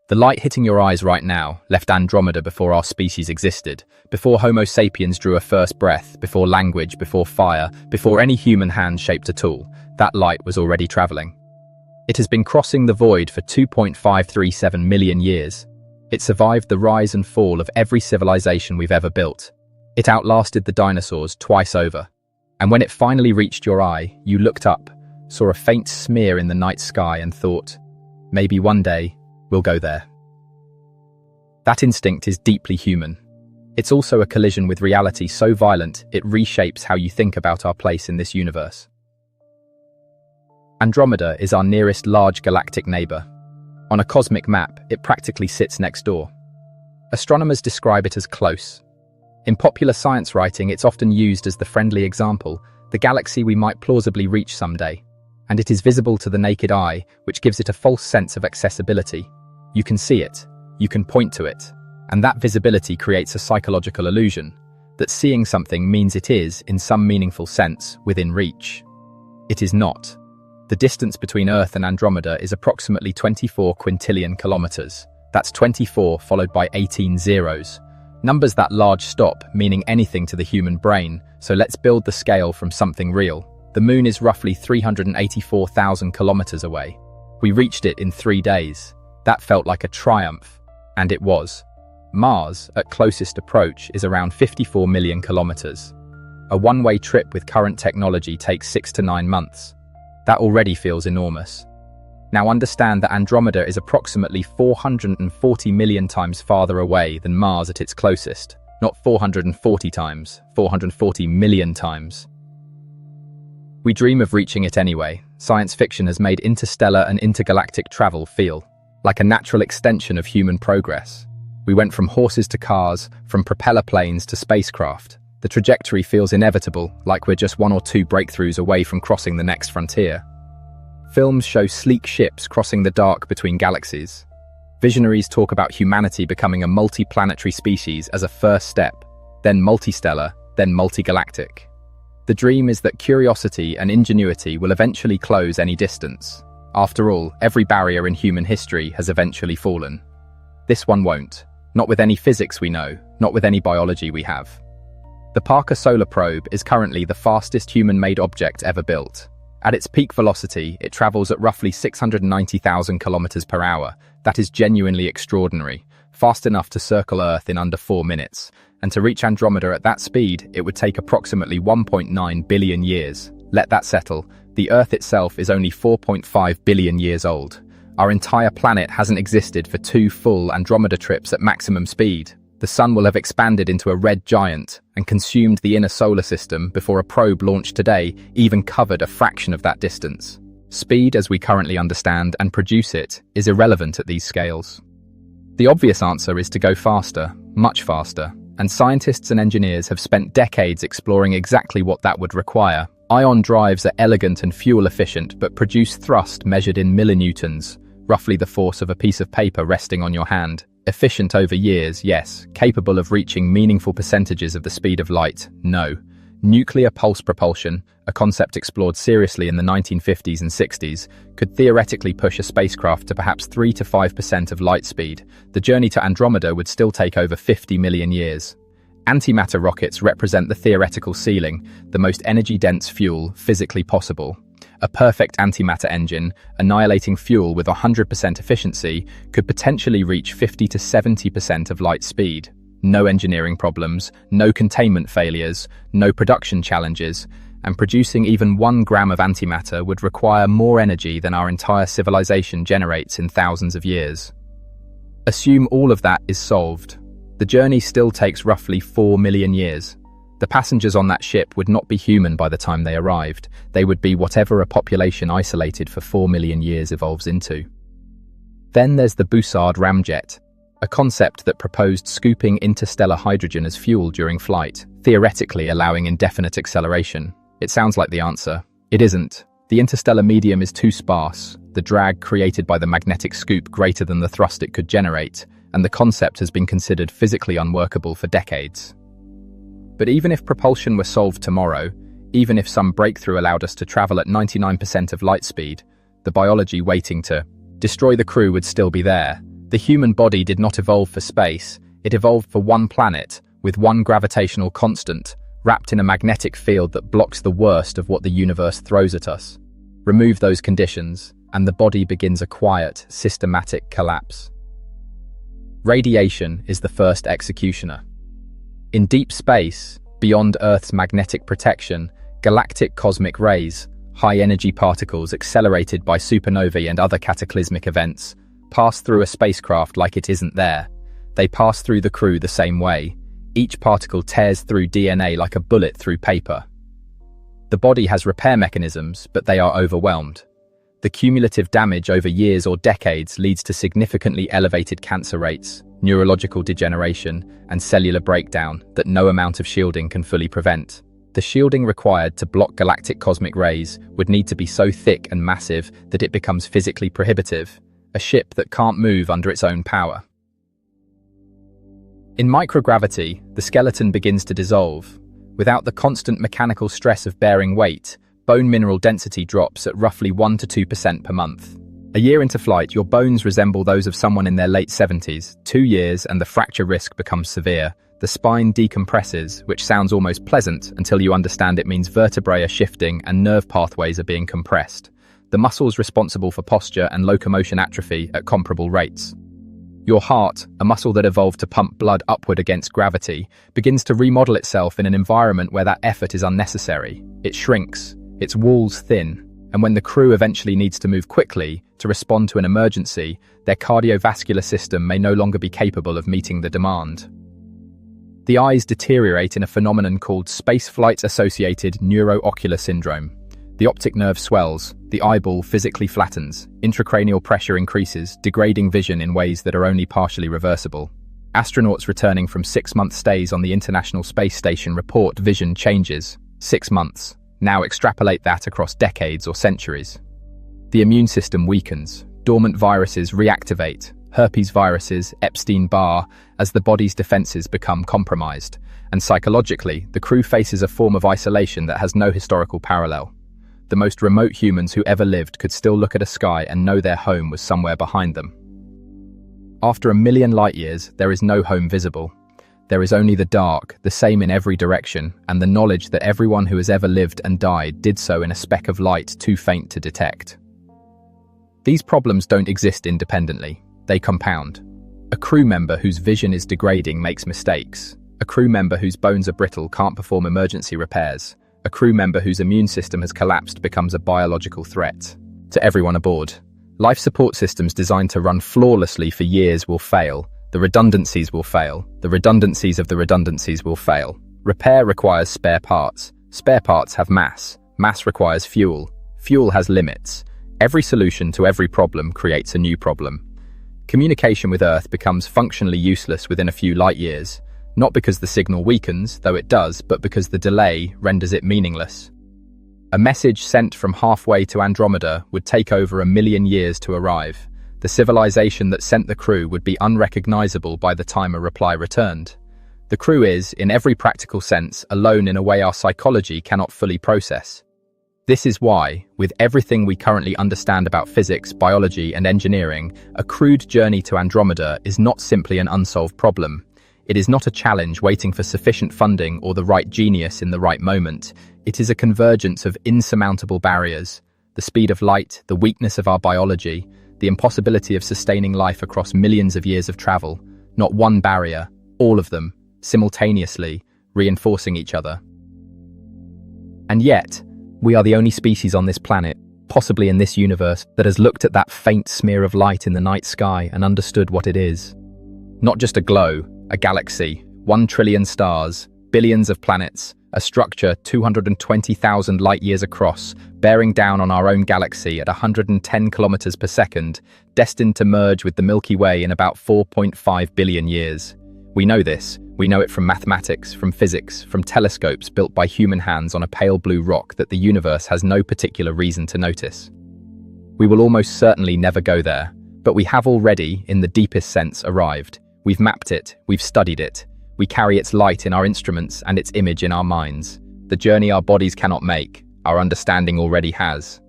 The light hitting your eyes right now left Andromeda before our species existed, before Homo sapiens drew a first breath, before language, before fire, before any human hand shaped a tool. That light was already traveling. It has been crossing the void for 2.537 million years. It survived the rise and fall of every civilization we've ever built. It outlasted the dinosaurs twice over. And when it finally reached your eye, you looked up, saw a faint smear in the night sky and thought, maybe one day, we'll go there. That instinct is deeply human. It's also a collision with reality so violent it reshapes how you think about our place in this universe. Andromeda is our nearest large galactic neighbor. On a cosmic map, it practically sits next door. Astronomers describe it as close. In popular science writing, it's often used as the friendly example, the galaxy we might plausibly reach someday. And it is visible to the naked eye, which gives it a false sense of accessibility. You can see it, you can point to it, and that visibility creates a psychological illusion that seeing something means it is, in some meaningful sense, within reach. It is not. The distance between Earth and Andromeda is approximately 24 quintillion kilometers. That's 24 followed by 18 zeros. Numbers that large stop meaning anything to the human brain, so let's build the scale from something real. The moon is roughly 384,000 kilometers away. We reached it in 3 days. That felt like a triumph, and it was. Mars, at closest approach, is around 54 million kilometers. A one-way trip with current technology takes 6 to 9 months. That already feels enormous. Now understand that Andromeda is approximately 440 million times farther away than Mars at its closest. Not 440 times, 440 million times. We dream of reaching it anyway. Science fiction has made interstellar and intergalactic travel feel like a natural extension of human progress. We went from horses to cars, from propeller planes to spacecraft. The trajectory feels inevitable, like we're just 1 or 2 breakthroughs away from crossing the next frontier. Films show sleek ships crossing the dark between galaxies. Visionaries talk about humanity becoming a multi-planetary species as a first step, then multistellar, then multigalactic. The dream is that curiosity and ingenuity will eventually close any distance. After all, every barrier in human history has eventually fallen. This one won't. Not with any physics we know, not with any biology we have. The Parker Solar Probe is currently the fastest human-made object ever built. At its peak velocity, it travels at roughly 690,000 kilometers per hour. That is genuinely extraordinary, fast enough to circle Earth in under 4 minutes. And to reach Andromeda at that speed, it would take approximately 1.9 billion years. Let that settle. The Earth itself is only 4.5 billion years old. Our entire planet hasn't existed for 2 full Andromeda trips at maximum speed. The Sun will have expanded into a red giant and consumed the inner solar system before a probe launched today even covered a fraction of that distance. Speed, as we currently understand and produce it, is irrelevant at these scales. The obvious answer is to go faster, much faster, and scientists and engineers have spent decades exploring exactly what that would require. Ion drives are elegant and fuel-efficient but produce thrust measured in millinewtons, roughly the force of a piece of paper resting on your hand. Efficient over years, yes. Capable of reaching meaningful percentages of the speed of light, no. Nuclear pulse propulsion, a concept explored seriously in the 1950s and 60s, could theoretically push a spacecraft to perhaps 3 to 5% of light speed. The journey to Andromeda would still take over 50 million years. Antimatter rockets represent the theoretical ceiling, the most energy-dense fuel physically possible. A perfect antimatter engine, annihilating fuel with 100% efficiency, could potentially reach 50 to 70% of light speed. No engineering problems, no containment failures, no production challenges, and producing even 1 gram of antimatter would require more energy than our entire civilization generates in thousands of years. Assume all of that is solved. The journey still takes roughly 4 million years. The passengers on that ship would not be human by the time they arrived. They would be whatever a population isolated for 4 million years evolves into. Then there's the Bussard ramjet, a concept that proposed scooping interstellar hydrogen as fuel during flight, theoretically allowing indefinite acceleration. It sounds like the answer. It isn't. The interstellar medium is too sparse, the drag created by the magnetic scoop greater than the thrust it could generate, and the concept has been considered physically unworkable for decades. But even if propulsion were solved tomorrow, even if some breakthrough allowed us to travel at 99% of light speed, the biology waiting to destroy the crew would still be there. The human body did not evolve for space, it evolved for one planet, with one gravitational constant, wrapped in a magnetic field that blocks the worst of what the universe throws at us. Remove those conditions, and the body begins a quiet, systematic collapse. Radiation is the first executioner. In deep space, beyond Earth's magnetic protection, galactic cosmic rays, high-energy particles accelerated by supernovae and other cataclysmic events, pass through a spacecraft like it isn't there. They pass through the crew the same way. Each particle tears through DNA like a bullet through paper. The body has repair mechanisms, but they are overwhelmed. The cumulative damage over years or decades leads to significantly elevated cancer rates, neurological degeneration, and cellular breakdown that no amount of shielding can fully prevent. The shielding required to block galactic cosmic rays would need to be so thick and massive that it becomes physically prohibitive, a ship that can't move under its own power. In microgravity, the skeleton begins to dissolve. Without the constant mechanical stress of bearing weight, bone mineral density drops at roughly 1 to 2% per month. A year into flight, your bones resemble those of someone in their late 70s. 2 years and the fracture risk becomes severe. The spine decompresses, which sounds almost pleasant until you understand it means vertebrae are shifting and nerve pathways are being compressed. The muscles responsible for posture and locomotion atrophy at comparable rates. Your heart, a muscle that evolved to pump blood upward against gravity, begins to remodel itself in an environment where that effort is unnecessary. It shrinks, its walls thin, and when the crew eventually needs to move quickly to respond to an emergency, their cardiovascular system may no longer be capable of meeting the demand. The eyes deteriorate in a phenomenon called spaceflight-associated neuroocular syndrome. The optic nerve swells, the eyeball physically flattens, intracranial pressure increases, degrading vision in ways that are only partially reversible. Astronauts returning from 6-month stays on the International Space Station report vision changes. 6 months. Now extrapolate that across decades or centuries. The immune system weakens. Dormant viruses reactivate. Herpes viruses, Epstein-Barr, as the body's defenses become compromised. And psychologically, the crew faces a form of isolation that has no historical parallel. The most remote humans who ever lived could still look at a sky and know their home was somewhere behind them. After 1 million light-years, there is no home visible. There is only the dark, the same in every direction, and the knowledge that everyone who has ever lived and died did so in a speck of light too faint to detect. These problems don't exist independently. They compound. A crew member whose vision is degrading makes mistakes. A crew member whose bones are brittle can't perform emergency repairs. A crew member whose immune system has collapsed becomes a biological threat. To everyone aboard, life support systems designed to run flawlessly for years will fail. The redundancies will fail. The redundancies of the redundancies will fail. Repair requires spare parts. Spare parts have mass. Mass requires fuel. Fuel has limits. Every solution to every problem creates a new problem. Communication with Earth becomes functionally useless within a few light years. Not because the signal weakens, though it does, but because the delay renders it meaningless. A message sent from halfway to Andromeda would take over 1 million years to arrive. The civilization that sent the crew would be unrecognizable by the time a reply returned. The crew is, in every practical sense, alone in a way our psychology cannot fully process. This is why, with everything we currently understand about physics, biology, and engineering, a crewed journey to Andromeda is not simply an unsolved problem. It is not a challenge waiting for sufficient funding or the right genius in the right moment. It is a convergence of insurmountable barriers. The speed of light, the weakness of our biology, the impossibility of sustaining life across millions of years of travel. Not one barrier, all of them, simultaneously, reinforcing each other. And yet, we are the only species on this planet, possibly in this universe, that has looked at that faint smear of light in the night sky and understood what it is. Not just a glow, a galaxy, 1 trillion stars, billions of planets, a structure 220,000 light-years across, bearing down on our own galaxy at 110 kilometers per second, destined to merge with the Milky Way in about 4.5 billion years. We know this. We know it from mathematics, from physics, from telescopes built by human hands on a pale blue rock that the universe has no particular reason to notice. We will almost certainly never go there, but we have already, in the deepest sense, arrived. We've mapped it, we've studied it. We carry its light in our instruments and its image in our minds. The journey our bodies cannot make, our understanding already has.